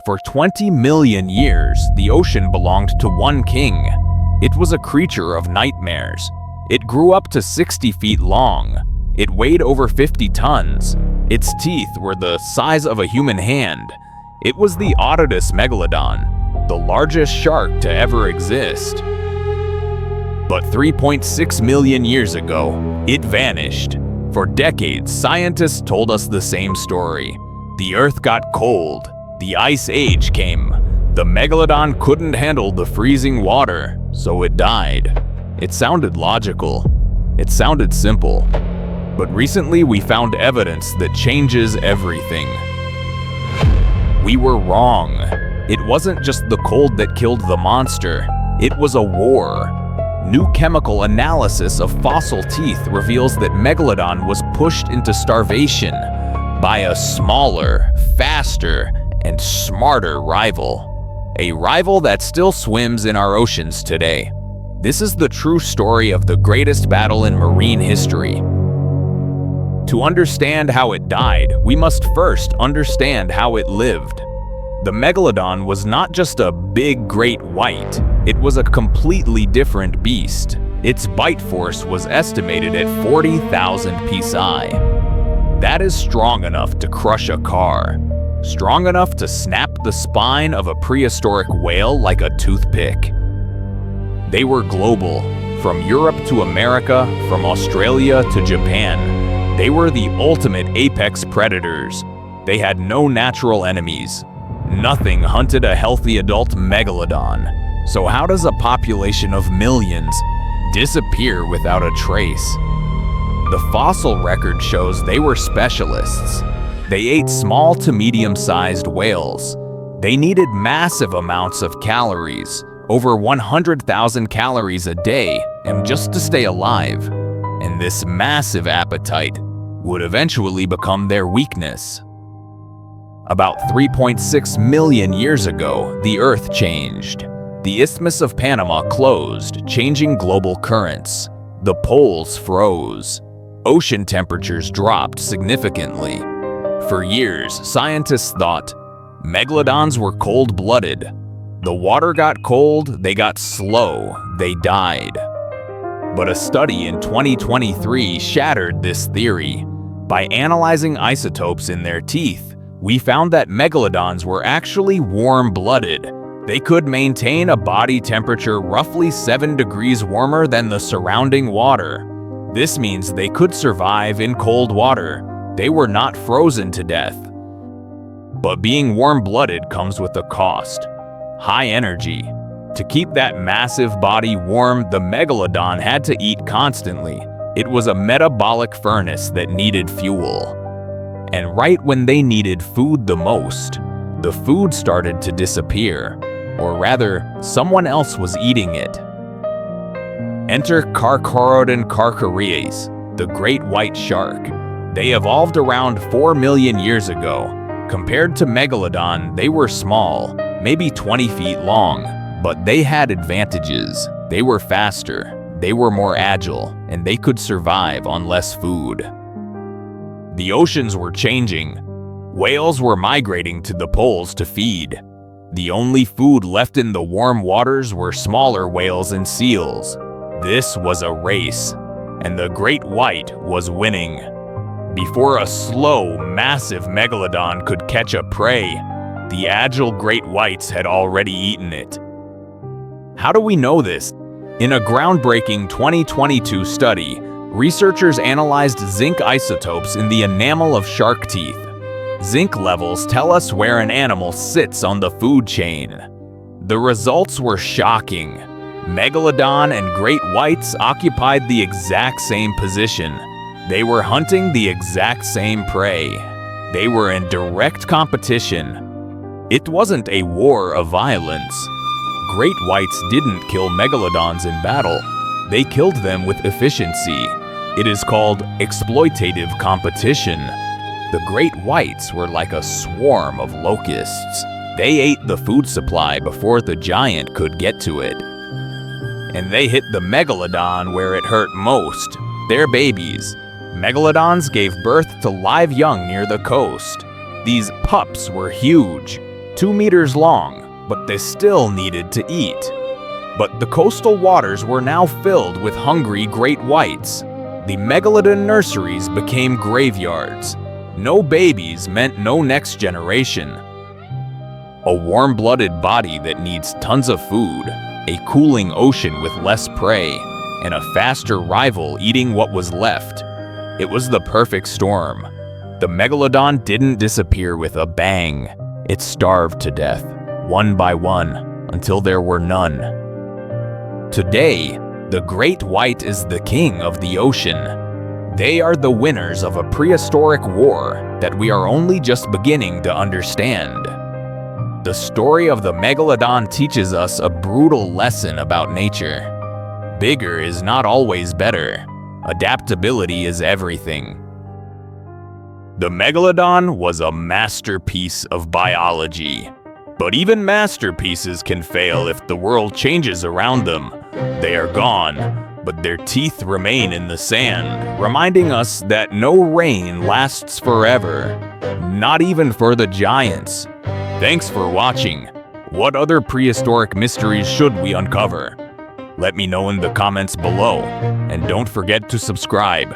For 20 million years, the ocean belonged to one king. It was a creature of nightmares. It grew up to 60 feet long. It weighed over 50 tons. Its teeth were the size of a human hand. It was the Megalodon, the largest shark to ever exist. But 3.6 million years ago, it vanished. For decades, scientists told us the same story. The Earth got cold. The Ice Age came. The Megalodon couldn't handle the freezing water, so it died. It sounded logical. It sounded simple. But recently we found evidence that changes everything. We were wrong. It wasn't just the cold that killed the monster. It was a war. New chemical analysis of fossil teeth reveals that Megalodon was pushed into starvation by a smaller, faster, and smarter rival. A rival that still swims in our oceans today. This is the true story of the greatest battle in marine history. To understand how it died, we must first understand how it lived. The Megalodon was not just a big great white, it was a completely different beast. Its bite force was estimated at 40,000 psi. That is strong enough to crush a car. Strong enough to snap the spine of a prehistoric whale like a toothpick. They were global, from Europe to America, from Australia to Japan. They were the ultimate apex predators. They had no natural enemies. Nothing hunted a healthy adult Megalodon. So how does a population of millions disappear without a trace? The fossil record shows they were specialists. They ate small to medium-sized whales. They needed massive amounts of calories, over 100,000 calories a day, and just to stay alive. And this massive appetite would eventually become their weakness. About 3.6 million years ago, the Earth changed. The Isthmus of Panama closed, changing global currents. The poles froze. Ocean temperatures dropped significantly. For years, scientists thought Megalodons were cold-blooded. The water got cold, they got slow, they died. But a study in 2023 shattered this theory. By analyzing isotopes in their teeth, we found that Megalodons were actually warm-blooded. They could maintain a body temperature roughly 7 degrees warmer than the surrounding water. This means they could survive in cold water. They were not frozen to death. But being warm-blooded comes with a cost. High energy. To keep that massive body warm, the Megalodon had to eat constantly. It was a metabolic furnace that needed fuel. And right when they needed food the most, the food started to disappear. Or rather, someone else was eating it. Enter Carcharodon carcharees, the great white shark. They evolved around 4 million years ago. Compared to Megalodon, they were small, maybe 20 feet long, but they had advantages. They were faster, they were more agile, and they could survive on less food. The oceans were changing. Whales were migrating to the poles to feed. The only food left in the warm waters were smaller whales and seals. This was a race, and the great white was winning. Before a slow, massive Megalodon could catch a prey, the agile great whites had already eaten it. How do we know this? In a groundbreaking 2022 study, researchers analyzed zinc isotopes in the enamel of shark teeth. Zinc levels tell us where an animal sits on the food chain. The results were shocking. Megalodon and great whites occupied the exact same position. They were hunting the exact same prey. They were in direct competition. It wasn't a war of violence. Great whites didn't kill Megalodons in battle. They killed them with efficiency. It is called exploitative competition. The great whites were like a swarm of locusts. They ate the food supply before the giant could get to it. And they hit the Megalodon where it hurt most, their babies. Megalodons gave birth to live young near the coast. These pups were huge. 2 meters long, but they still needed to eat. But the coastal waters were now filled with hungry great whites. The Megalodon nurseries became graveyards. No babies meant no next generation. A warm-blooded body that needs tons of food, a cooling ocean with less prey, and a faster rival eating what was left. It was the perfect storm. The Megalodon didn't disappear with a bang. It starved to death, one by one, until there were none. Today, the great white is the king of the ocean. They are the winners of a prehistoric war that we are only just beginning to understand. The story of the Megalodon teaches us a brutal lesson about nature. Bigger is not always better. Adaptability is everything. The Megalodon was a masterpiece of biology. But even masterpieces can fail if the world changes around them. They are gone, but their teeth remain in the sand, reminding us that no rain lasts forever, not even for the giants. Thanks for watching. What other prehistoric mysteries should we uncover? Let me know in the comments below, and don't forget to subscribe.